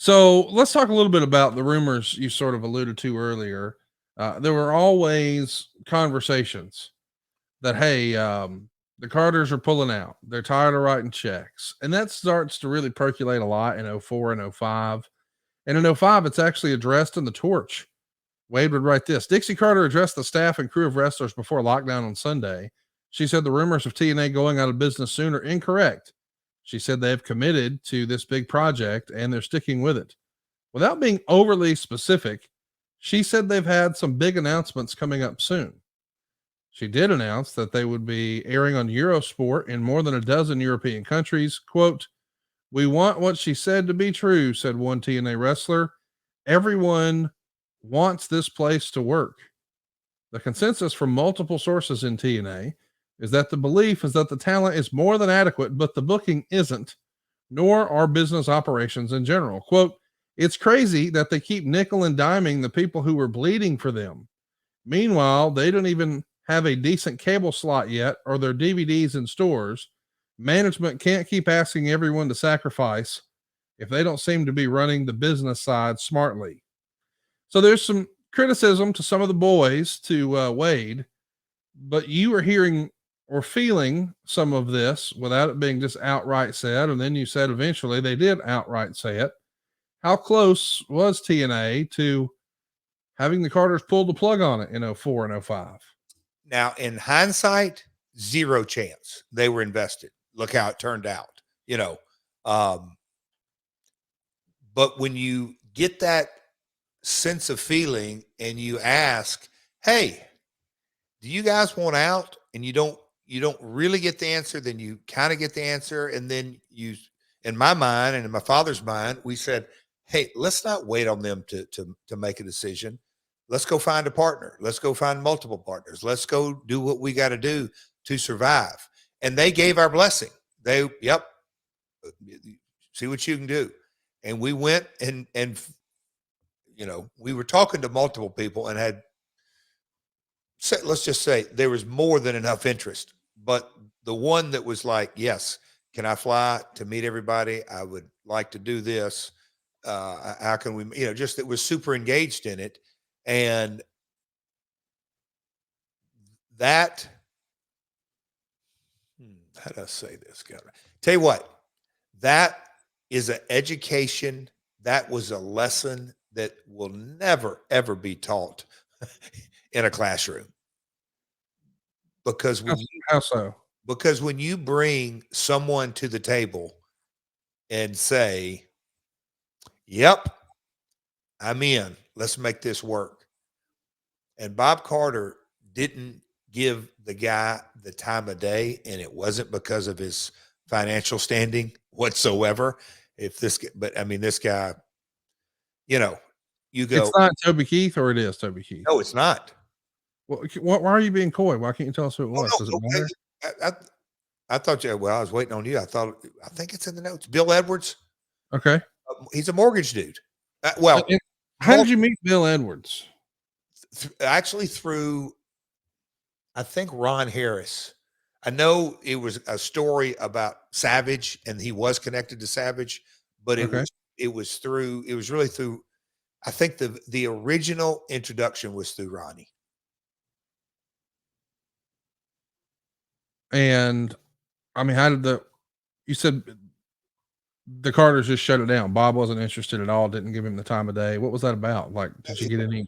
So let's talk a little bit about the rumors you sort of alluded to earlier. There were always conversations that, hey, the Carters are pulling out. They're tired of writing checks. And that starts to really percolate a lot in '04 and '05. And in '05, it's actually addressed in the Torch. Wade would write this: Dixie Carter addressed the staff and crew of wrestlers before lockdown on Sunday. She said the rumors of TNA going out of business soon are incorrect. She said they have committed to this big project and they're sticking with it. Without being overly specific, she said they've had some big announcements coming up soon. She did announce that they would be airing on Eurosport in more than a dozen European countries. Quote, "We want what she said to be true," said one TNA wrestler. "Everyone wants this place to work." The consensus from multiple sources in TNA is that the belief is that the talent is more than adequate, but the booking isn't, nor are business operations in general. Quote, "It's crazy that they keep nickel and diming the people who were bleeding for them. Meanwhile, they don't even have a decent cable slot yet or their DVDs in stores. Management can't keep asking everyone to sacrifice if they don't seem to be running the business side smartly." So there's some criticism to some of the boys to Wade, but you were hearing or feeling some of this without it being just outright said. And then you said eventually they did outright say it. How close was TNA to having the Carters pull the plug on it in '04 and '05? Now, in hindsight, zero chance. They were invested. Look how it turned out, But when you get that sense of feeling and you ask, hey, do you guys want out? And you don't really get the answer, then you kind of get the answer. And then in my mind and in my father's mind, we said, hey, let's not wait on them to make a decision. Let's go find a partner. Let's go find multiple partners. Let's go do what we got to do to survive. And they gave our blessing. Yep, see what you can do. And we went and we were talking to multiple people and let's just say there was more than enough interest. But the one that was like, yes, can I fly to meet everybody? I would like to do this. How can we, just that was super engaged in it. And that, how do I say this, guy? Tell you what, that is an education. That was a lesson that will never, ever be taught in a classroom. Because how so? Because when you bring someone to the table and say, yep, I'm in, let's make this work. And Bob Carter didn't give the guy the time of day, and it wasn't because of his financial standing whatsoever. But I mean, this guy, you go. It's not Toby Keith, or it is Toby Keith? No, it's not. Well, why are you being coy? Why can't you tell us who it was? Does it matter? I thought I was waiting on you. I think it's in the notes. Bill Edwards. Okay. He's a mortgage dude. How did you meet Bill Edwards? Actually through, I think, Ron Harris. I know it was a story about Savage and he was connected to Savage, but it was really through, I think the original introduction was through Ronnie. And I mean, you said the Carters just shut it down. Bob wasn't interested at all. Didn't give him the time of day. What was that about? Like, did you get any?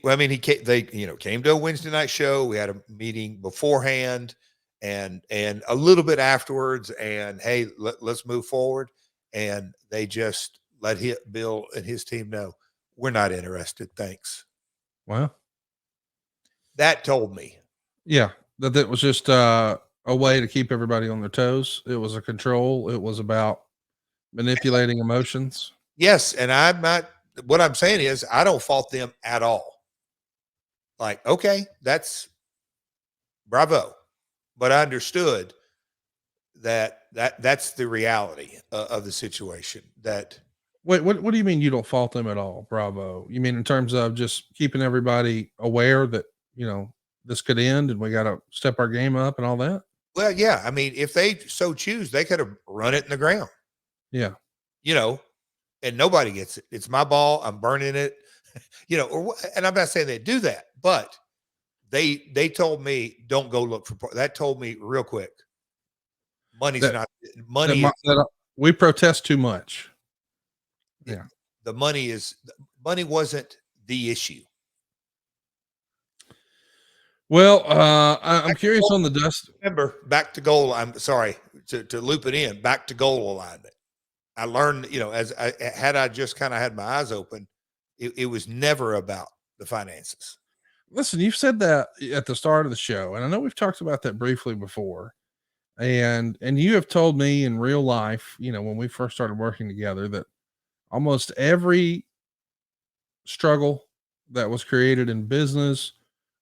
Well, I mean, they came to a Wednesday night show. We had a meeting beforehand and a little bit afterwards, and hey, let's move forward. And they just let Bill and his team know, we're not interested. Thanks. Wow. That told me. Yeah. That was just a way to keep everybody on their toes. It was a control. It was about manipulating emotions. Yes. And what I'm saying is I don't fault them at all. Like, okay, that's bravo. But I understood that's the reality of the situation. That Wait, what do you mean you don't fault them at all? Bravo. You mean in terms of just keeping everybody aware that, this could end and we got to step our game up and all that? Well, yeah. I mean, if they so choose, they could have run it in the ground. Yeah. and nobody gets it. It's my ball. I'm burning it, and I'm not saying they do that, but they told me, don't go look for that. Told me real quick, money's That not that, money. we protest too much. Yeah. The money wasn't the issue. Well, I'm curious on the dust. Remember, back to goal. I'm sorry to loop it in. Back to goal alignment. I learned, as I just kind of had my eyes open, it was never about the finances. Listen, you've said that at the start of the show, and I know we've talked about that briefly before. And you have told me in real life, when we first started working together, that almost every struggle that was created in business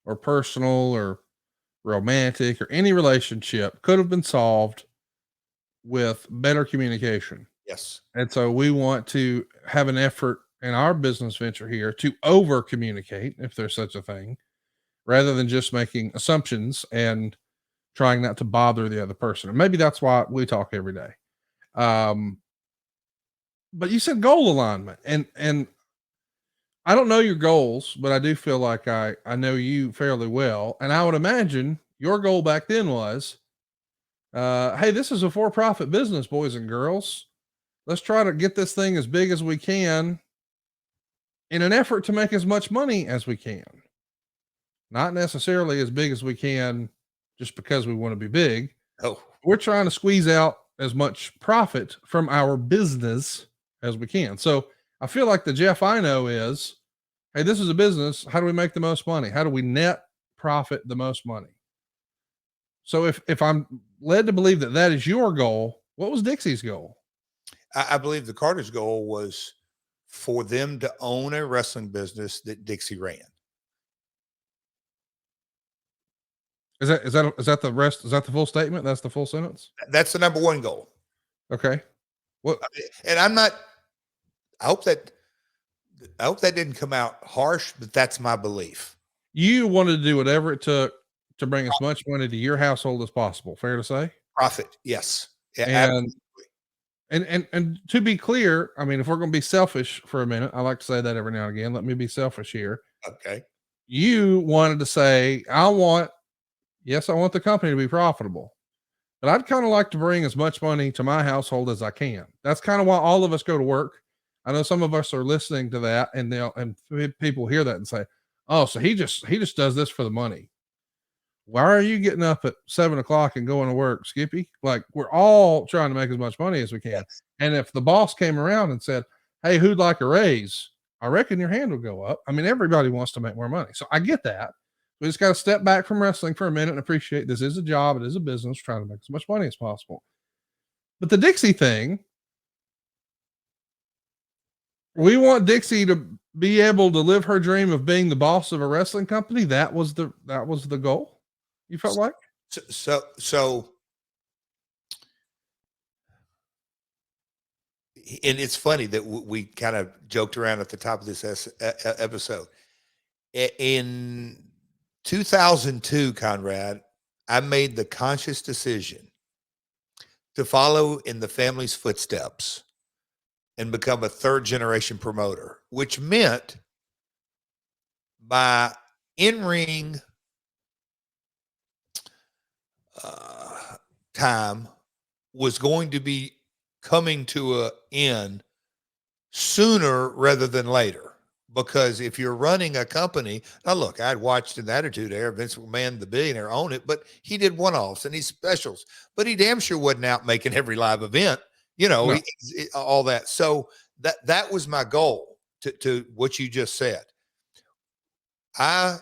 or personal or romantic or any relationship could have been solved with better communication. Yes. And so we want to have an effort in our business venture here to over communicate, if there's such a thing, rather than just making assumptions and trying not to bother the other person. And maybe that's why we talk every day. But you said goal alignment, and I don't know your goals, but I do feel like I know you fairly well. And I would imagine your goal back then was, hey, this is a for-profit business, boys and girls. Let's try to get this thing as big as we can in an effort to make as much money as we can. Not necessarily as big as we can just because we want to be big. Oh, We're trying to squeeze out as much profit from our business as we can. So I feel like the Jeff I know is, hey, this is a business. How do we make the most money? How do we net profit the most money? So if I'm led to believe that that is your goal, what was Dixie's goal? I believe the Carter's goal was for them to own a wrestling business that Dixie ran. Is that the rest? Is that the full statement? That's the full sentence? That's the number one goal. Okay. What? And I hope that didn't come out harsh, but that's my belief. You wanted to do whatever it took to bring as much money to your household as possible. Fair to say? Profit. Yes. Yeah, and to be clear, I mean, if we're going to be selfish for a minute, I like to say that every now and again. Let me be selfish here. Okay. You wanted to say, I want the company to be profitable, but I'd kind of like to bring as much money to my household as I can. That's kind of why all of us go to work. I know some of us are listening to that, and people hear that and say, "Oh, so he just does this for the money." Why are you getting up at 7:00 and going to work, Skippy? Like, we're all trying to make as much money as we can. Yes. And if the boss came around and said, hey, who'd like a raise? I reckon your hand would go up. I mean, everybody wants to make more money. So I get that. We just got to step back from wrestling for a minute and appreciate this is a job. It is a business, trying to make as much money as possible. But the Dixie thing, we want Dixie to be able to live her dream of being the boss of a wrestling company. That was the goal. You felt like? So, and it's funny that we kind of joked around at the top of this episode. In 2002, Conrad, I made the conscious decision to follow in the family's footsteps and become a third generation promoter, which meant my in-ring time was going to be coming to an end sooner rather than later. Because if you're running a company, now look, I'd watched in the Attitude Era, Vince McMahon, the billionaire, own it, but he did one-offs and he's specials, but he damn sure wasn't out making every live event, no. All that. So that was my goal to what you just said. At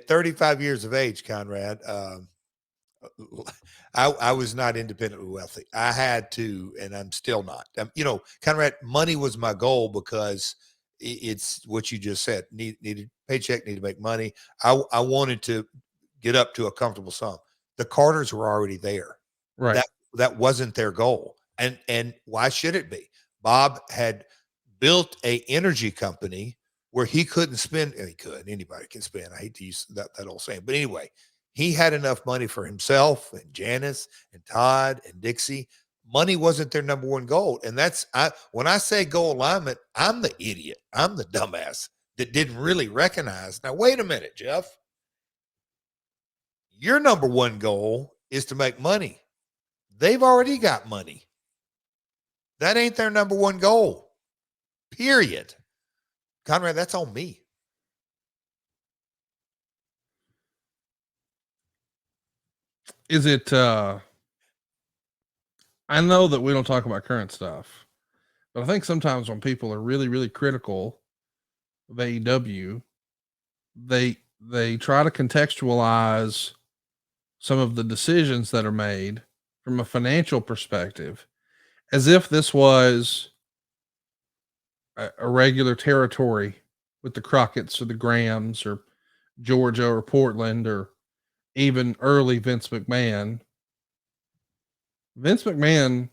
35 years of age, Conrad, I was not independently wealthy. I had to, and I'm still not. Conrad, money was my goal because it's what you just said. Needed paycheck, need to make money. I wanted to get up to a comfortable sum. The Carters were already there. Right. That wasn't their goal. And why should it be? Bob had built a energy company where he couldn't spend, and he could, anybody can spend. I hate to use that old saying, but anyway, he had enough money for himself and Janice and Todd and Dixie, money wasn't their number one goal. And when I say goal alignment, I'm the idiot. I'm the dumbass that didn't really recognize. Now, wait a minute, Jeff. Your number one goal is to make money. They've already got money. That ain't their number one goal. Period. Conrad, that's on me. Is it, I know that we don't talk about current stuff, but I think sometimes when people are really, really critical of AEW, they try to contextualize some of the decisions that are made from a financial perspective as if this was a regular territory with the Crockett's or the Grahams or Georgia or Portland or even early Vince McMahon. Vince McMahon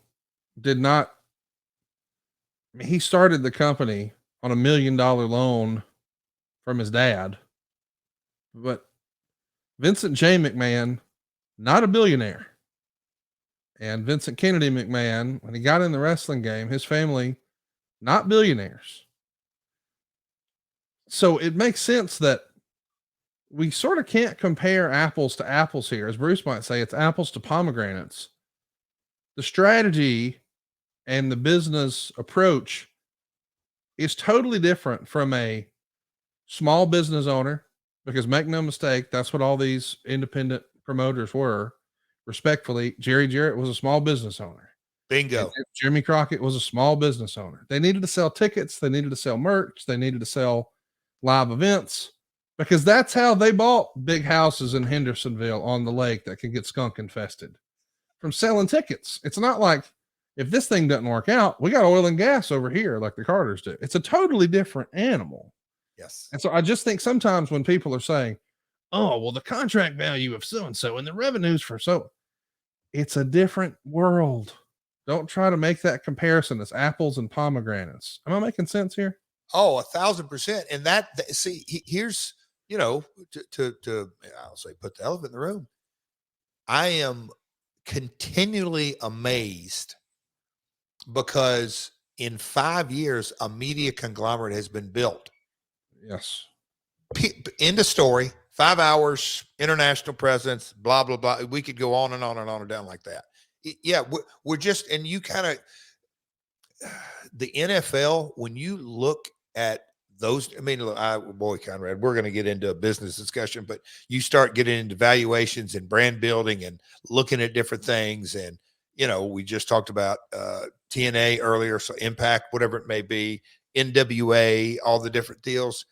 did not, I mean, he started the company on $1 million loan from his dad, but Vincent J. McMahon, not a billionaire. And Vincent Kennedy McMahon, when he got in the wrestling game, his family, not billionaires. So it makes sense that we sort of can't compare apples to apples here. As Bruce might say, it's apples to pomegranates. The strategy and the business approach is totally different from a small business owner, because make no mistake, that's what all these independent promoters were. Respectfully, Jerry Jarrett was a small business owner. Bingo. And Jimmy Crockett was a small business owner. They needed to sell tickets. They needed to sell merch. They needed to sell live events, because that's how they bought big houses in Hendersonville on the lake that can get skunk infested, from selling tickets. It's not like, if this thing doesn't work out, we got oil and gas over here like the Carters do. It's a totally different animal. Yes. And so I just think sometimes when people are saying, oh, well, the contract value of so-and-so and the revenues for so, it's a different world. Don't try to make that comparison as apples and pomegranates. Am I making sense here? Oh, 1,000%. And see, here's, to I'll say, put the elephant in the room. I am continually amazed because in 5 years, a media conglomerate has been built. Yes. End of story. 5 hours, international presence, blah, blah, blah. We could go on and on and on and down like that. Yeah, we're just, and you kind of, the NFL, when you look at those, I mean, look, boy, Conrad, we're going to get into a business discussion, but you start getting into valuations and brand building and looking at different things. And, we just talked about TNA earlier, so Impact, whatever it may be, NWA, all the different deals.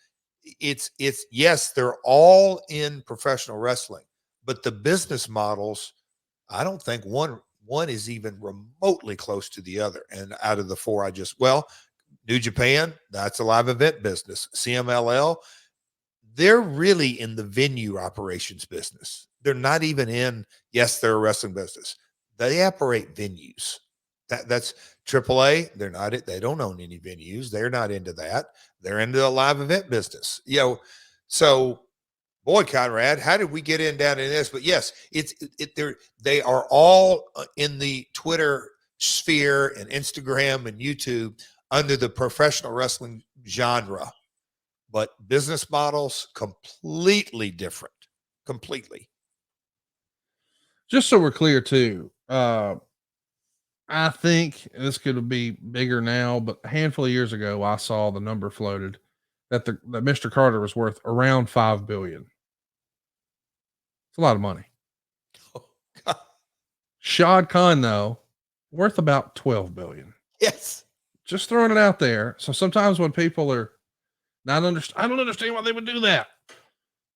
It's yes, they're all in professional wrestling, but the business models, I don't think one is even remotely close to the other. And out of the four, New Japan, that's a live event business. CMLL, they're really in the venue operations business. They're not even in, yes, they're a wrestling business. They operate venues. That's AAA. They don't own any venues. They're not into that. They're into the live event business. So boy, Conrad, how did we get down in this? But yes, they are all in the Twitter sphere and Instagram and YouTube under the professional wrestling genre, but business models completely different. Completely. Just so we're clear too, I think this could be bigger now, but a handful of years ago, I saw the number floated that that Mr. Carter was worth around $5 billion. It's a lot of money. Oh, Shad Khan, though, worth about 12 billion. yes. Just throwing it out there. So sometimes when people are not I don't understand why they would do that.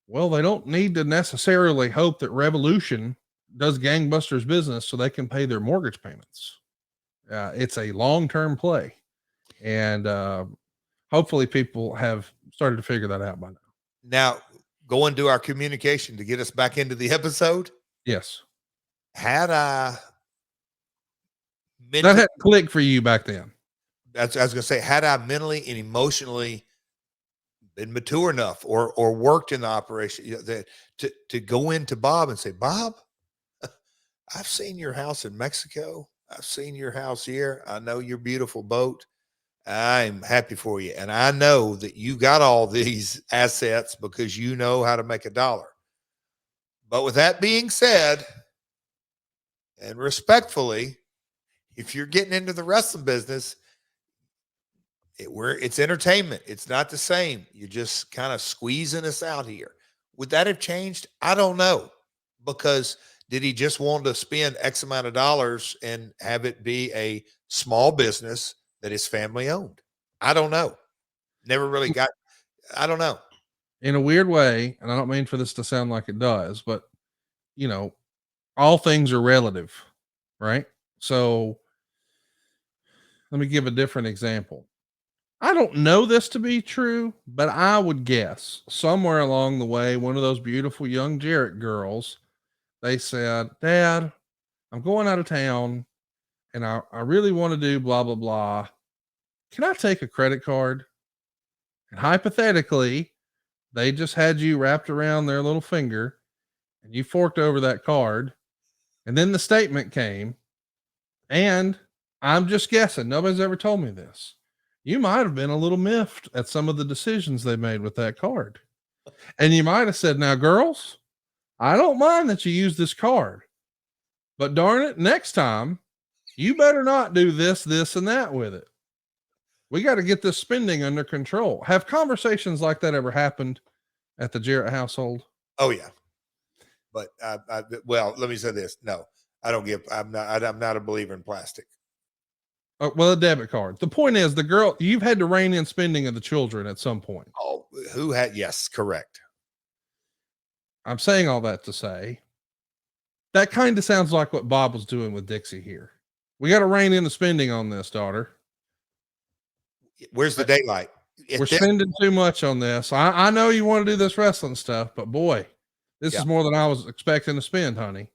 Well, they don't need to necessarily hope that Revolution does gangbusters business so they can pay their mortgage payments. It's a long-term play. And hopefully people have started to figure that out by now. Now, going to our communication to get us back into the episode. Yes. Had I that had clicked for you back then. I was going to say, had I mentally and emotionally been mature enough or worked in the operation to go into Bob and say, Bob, I've seen your house in Mexico. I've seen your house here. I know your beautiful boat. I'm happy for you. And I know that you got all these assets because you know how to make a dollar. But with that being said, and respectfully, if you're getting into the wrestling business, it's entertainment. It's not the same. You're just kind of squeezing us out here. Would that have changed? I don't know. Because did he just want to spend X amount of dollars and have it be a small business that is family owned? I don't know. Never really got, I don't know. In a weird way, and I don't mean for this to sound like it does, but you know, all things are relative, right? So let me give a different example. I don't know this to be true, but I would guess somewhere along the way, one of those beautiful young Jarrett girls, they said, Dad, I'm going out of town and I really want to do blah, blah, blah. Can I take a credit card? And hypothetically, they just had you wrapped around their little finger and you forked over that card. And then the statement came, and I'm just guessing. Nobody's ever told me this. You might have been a little miffed at some of the decisions they made with that card. And you might have said, now, girls, I don't mind that you use this card, but darn it, next time, you better not do this, this, and that with it. We got to get this spending under control. Have conversations like that ever happened at the Jarrett household? Oh, yeah. But well, let me say this. No, I don't give, I'm not a believer in plastic. Well, a debit card. The point is, the girl, you've had to rein in spending of the children at some point. Oh, who had? Yes, correct. I'm saying all that to say that kind of sounds like what Bob was doing with Dixie here. We got to rein in the spending on this, daughter. Where's the daylight? We're spending too much on this. I know you want to do this wrestling stuff, but boy, this is more than I was expecting to spend, honey.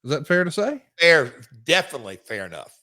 Is that fair to say? Fair, definitely fair enough.